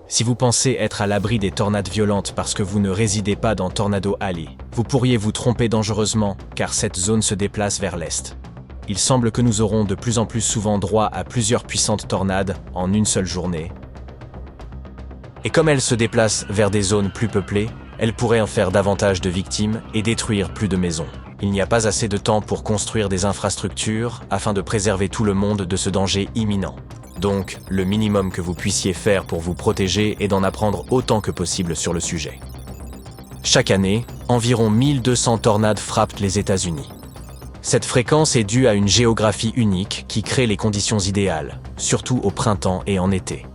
Si vous pensez être à l'abri des tornades violentes parce que vous ne résidez pas dans Tornado Alley, vous pourriez vous tromper dangereusement car cette zone se déplace vers l'est. Il semble que nous aurons de plus en plus souvent droit à plusieurs puissantes tornades en une seule journée. Et comme elles se déplacent vers des zones plus peuplées, elles pourraient en faire davantage de victimes et détruire plus de maisons. Il n'y a pas assez de temps pour construire des infrastructures afin de préserver tout le monde de ce danger imminent. Donc, le minimum que vous puissiez faire pour vous protéger est d'en apprendre autant que possible sur le sujet. Chaque année, environ 1200 tornades frappent les États-Unis. Cette fréquence est due à une géographie unique qui crée les conditions idéales, surtout au printemps et en été.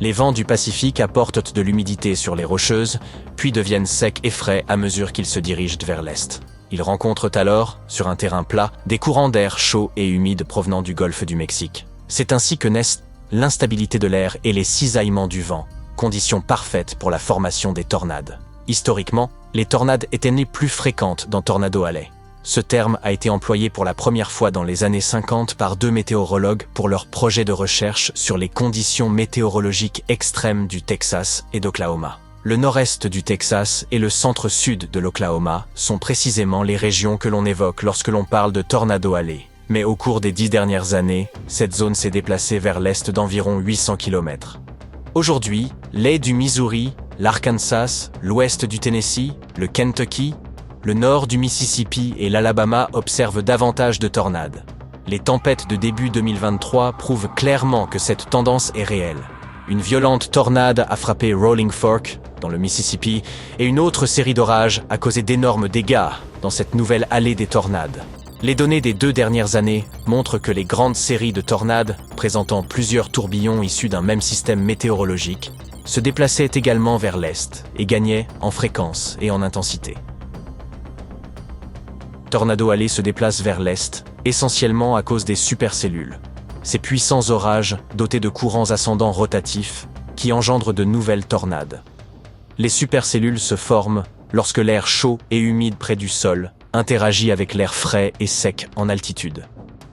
Les vents du Pacifique apportent de l'humidité sur les Rocheuses, puis deviennent secs et frais à mesure qu'ils se dirigent vers l'est. Ils rencontrent alors, sur un terrain plat, des courants d'air chauds et humides provenant du golfe du Mexique. C'est ainsi que naissent l'instabilité de l'air et les cisaillements du vent, conditions parfaites pour la formation des tornades. Historiquement, les tornades étaient nées plus fréquentes dans Tornado Alley. Ce terme a été employé pour la première fois dans les années 50 par 2 météorologues pour leur projet de recherche sur les conditions météorologiques extrêmes du Texas et d'Oklahoma. Le nord-est du Texas et le centre-sud de l'Oklahoma sont précisément les régions que l'on évoque lorsque l'on parle de Tornado Alley. Mais au cours des 10 dernières années, cette zone s'est déplacée vers l'est d'environ 800 km. Aujourd'hui, l'est du Missouri, l'Arkansas, l'ouest du Tennessee, le Kentucky, le nord du Mississippi et l'Alabama observent davantage de tornades. Les tempêtes de début 2023 prouvent clairement que cette tendance est réelle. Une violente tornade a frappé Rolling Fork, dans le Mississippi, et une autre série d'orages a causé d'énormes dégâts dans cette nouvelle allée des tornades. Les données des 2 dernières années montrent que les grandes séries de tornades, présentant plusieurs tourbillons issus d'un même système météorologique, se déplaçaient également vers l'est et gagnaient en fréquence et en intensité. Tornado Alley se déplace vers l'est, essentiellement à cause des supercellules. Ces puissants orages, dotés de courants ascendants rotatifs, qui engendrent de nouvelles tornades. Les supercellules se forment lorsque l'air chaud et humide près du sol interagit avec l'air frais et sec en altitude.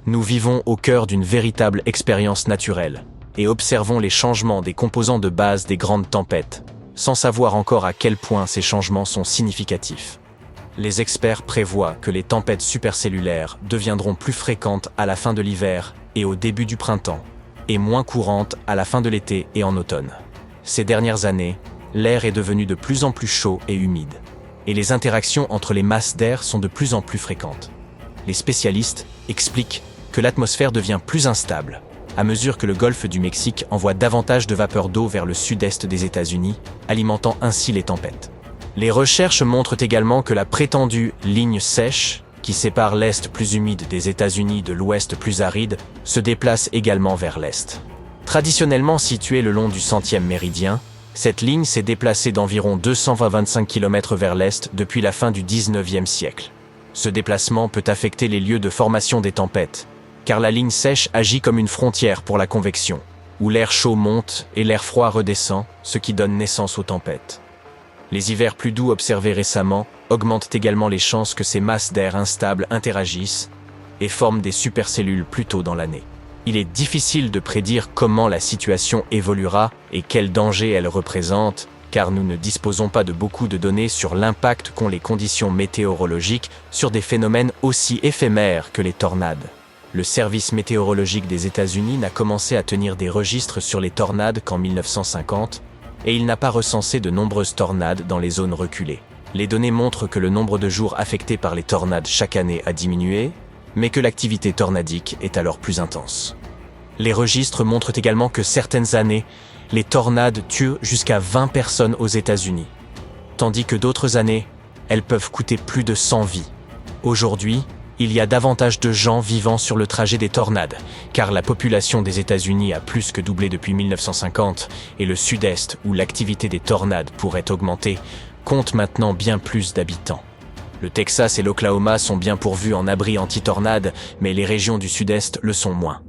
Nous vivons au cœur d'une véritable expérience naturelle et observons les changements des composants de base des grandes tempêtes, sans savoir encore à quel point ces changements sont significatifs. Les experts prévoient que les tempêtes supercellulaires deviendront plus fréquentes à la fin de l'hiver et au début du printemps, et moins courantes à la fin de l'été et en automne. Ces dernières années, l'air est devenu de plus en plus chaud et humide, et les interactions entre les masses d'air sont de plus en plus fréquentes. Les spécialistes expliquent que l'atmosphère devient plus instable, à mesure que le golfe du Mexique envoie davantage de vapeur d'eau vers le sud-est des États-Unis, alimentant ainsi les tempêtes. Les recherches montrent également que la prétendue ligne sèche, qui sépare l'est plus humide des États-Unis de l'ouest plus aride, se déplace également vers l'est. Traditionnellement située le long du 100e méridien, cette ligne s'est déplacée d'environ 225 km vers l'est depuis la fin du 19e siècle. Ce déplacement peut affecter les lieux de formation des tempêtes, car la ligne sèche agit comme une frontière pour la convection, où l'air chaud monte et l'air froid redescend, ce qui donne naissance aux tempêtes. Les hivers plus doux observés récemment augmentent également les chances que ces masses d'air instables interagissent et forment des supercellules plus tôt dans l'année. Il est difficile de prédire comment la situation évoluera et quel danger elle représente, car nous ne disposons pas de beaucoup de données sur l'impact qu'ont les conditions météorologiques sur des phénomènes aussi éphémères que les tornades. Le service météorologique des États-Unis n'a commencé à tenir des registres sur les tornades qu'en 1950, et il n'a pas recensé de nombreuses tornades dans les zones reculées. Les données montrent que le nombre de jours affectés par les tornades chaque année a diminué, mais que l'activité tornadique est alors plus intense. Les registres montrent également que certaines années, les tornades tuent jusqu'à 20 personnes aux États-Unis, tandis que d'autres années, elles peuvent coûter plus de 100 vies. Aujourd'hui, il y a davantage de gens vivant sur le trajet des tornades, car la population des États-Unis a plus que doublé depuis 1950, et le sud-est, où l'activité des tornades pourrait augmenter, compte maintenant bien plus d'habitants. Le Texas et l'Oklahoma sont bien pourvus en abris anti-tornades, mais les régions du sud-est le sont moins.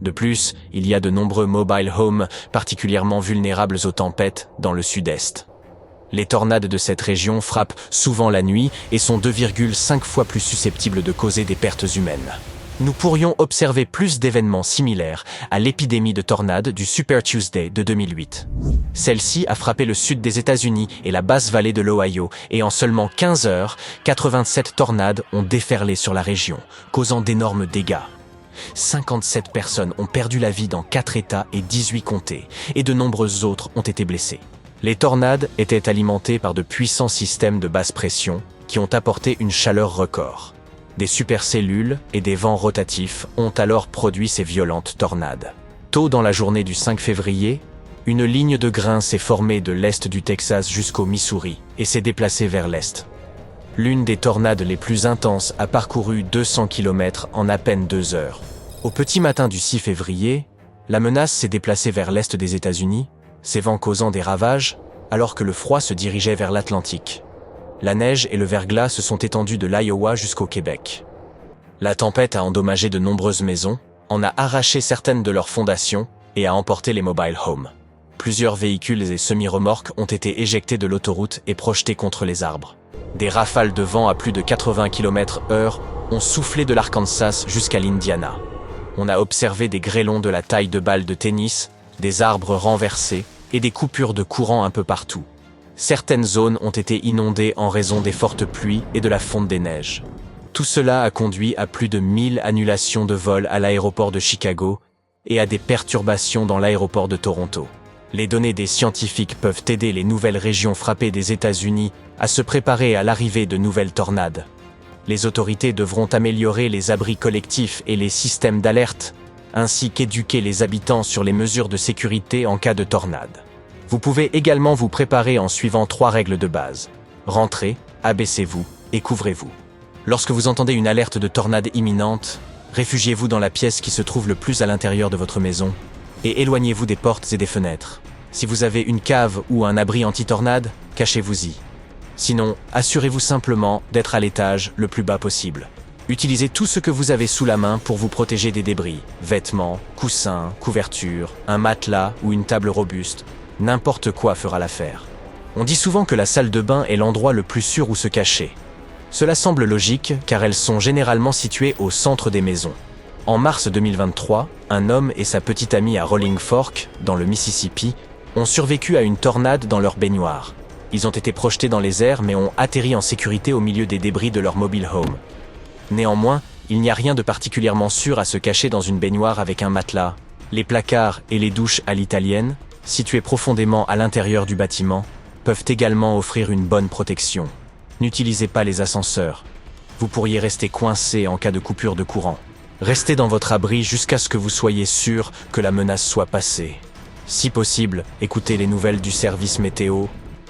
De plus, il y a de nombreux mobile homes particulièrement vulnérables aux tempêtes dans le sud-est. Les tornades de cette région frappent souvent la nuit et sont 2,5 fois plus susceptibles de causer des pertes humaines. Nous pourrions observer plus d'événements similaires à l'épidémie de tornades du Super Tuesday de 2008. Celle-ci a frappé le sud des États-Unis et la basse vallée de l'Ohio, et en seulement 15 heures, 87 tornades ont déferlé sur la région, causant d'énormes dégâts. 57 personnes ont perdu la vie dans 4 États et 18 comtés, et de nombreuses autres ont été blessées. Les tornades étaient alimentées par de puissants systèmes de basse pression qui ont apporté une chaleur record. Des supercellules et des vents rotatifs ont alors produit ces violentes tornades. Tôt dans la journée du 5 février, une ligne de grains s'est formée de l'est du Texas jusqu'au Missouri et s'est déplacée vers l'est. L'une des tornades les plus intenses a parcouru 200 km en à peine 2 heures. Au petit matin du 6 février, la menace s'est déplacée vers l'est des États-Unis, ces vents causant des ravages, alors que le froid se dirigeait vers l'Atlantique. La neige et le verglas se sont étendus de l'Iowa jusqu'au Québec. La tempête a endommagé de nombreuses maisons, en a arraché certaines de leurs fondations et a emporté les mobile homes. Plusieurs véhicules et semi-remorques ont été éjectés de l'autoroute et projetés contre les arbres. Des rafales de vent à plus de 80 km/h ont soufflé de l'Arkansas jusqu'à l'Indiana. On a observé des grêlons de la taille de balles de tennis, des arbres renversés et des coupures de courant un peu partout. Certaines zones ont été inondées en raison des fortes pluies et de la fonte des neiges. Tout cela a conduit à plus de 1000 annulations de vols à l'aéroport de Chicago et à des perturbations dans l'aéroport de Toronto. Les données des scientifiques peuvent aider les nouvelles régions frappées des États-Unis à se préparer à l'arrivée de nouvelles tornades. Les autorités devront améliorer les abris collectifs et les systèmes d'alerte, ainsi qu'éduquer les habitants sur les mesures de sécurité en cas de tornade. Vous pouvez également vous préparer en suivant 3 règles de base. Rentrez, abaissez-vous et couvrez-vous. Lorsque vous entendez une alerte de tornade imminente, réfugiez-vous dans la pièce qui se trouve le plus à l'intérieur de votre maison et éloignez-vous des portes et des fenêtres. Si vous avez une cave ou un abri anti-tornade, cachez-vous-y. Sinon, assurez-vous simplement d'être à l'étage le plus bas possible. Utilisez tout ce que vous avez sous la main pour vous protéger des débris, vêtements, coussins, couvertures, un matelas ou une table robuste. N'importe quoi fera l'affaire. On dit souvent que la salle de bain est l'endroit le plus sûr où se cacher. Cela semble logique car elles sont généralement situées au centre des maisons. En mars 2023, un homme et sa petite amie à Rolling Fork, dans le Mississippi, ont survécu à une tornade dans leur baignoire. Ils ont été projetés dans les airs mais ont atterri en sécurité au milieu des débris de leur mobile home. Néanmoins, il n'y a rien de particulièrement sûr à se cacher dans une baignoire avec un matelas. Les placards et les douches à l'italienne, situés profondément à l'intérieur du bâtiment, peuvent également offrir une bonne protection. N'utilisez pas les ascenseurs. Vous pourriez rester coincé en cas de coupure de courant. Restez dans votre abri jusqu'à ce que vous soyez sûr que la menace soit passée. Si possible, écoutez les nouvelles du service météo,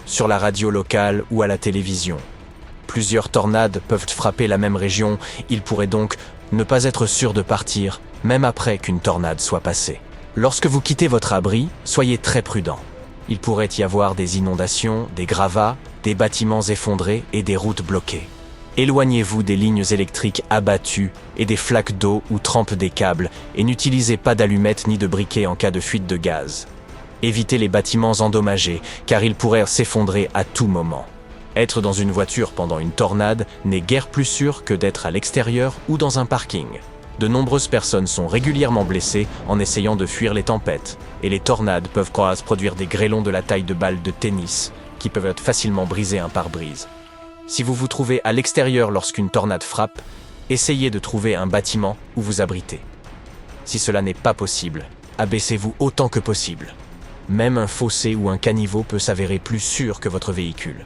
sur la radio locale ou à la télévision. Plusieurs tornades peuvent frapper la même région, il pourrait donc ne pas être sûr de partir, même après qu'une tornade soit passée. Lorsque vous quittez votre abri, soyez très prudent. Il pourrait y avoir des inondations, des gravats, des bâtiments effondrés et des routes bloquées. Éloignez-vous des lignes électriques abattues et des flaques d'eau ou trempes des câbles et n'utilisez pas d'allumettes ni de briquets en cas de fuite de gaz. Évitez les bâtiments endommagés car ils pourraient s'effondrer à tout moment. Être dans une voiture pendant une tornade n'est guère plus sûr que d'être à l'extérieur ou dans un parking. De nombreuses personnes sont régulièrement blessées en essayant de fuir les tempêtes, et les tornades peuvent produire des grêlons de la taille de balles de tennis qui peuvent facilement briser un pare-brise. Si vous vous trouvez à l'extérieur lorsqu'une tornade frappe, essayez de trouver un bâtiment où vous abriter. Si cela n'est pas possible, abaissez-vous autant que possible. Même un fossé ou un caniveau peut s'avérer plus sûr que votre véhicule.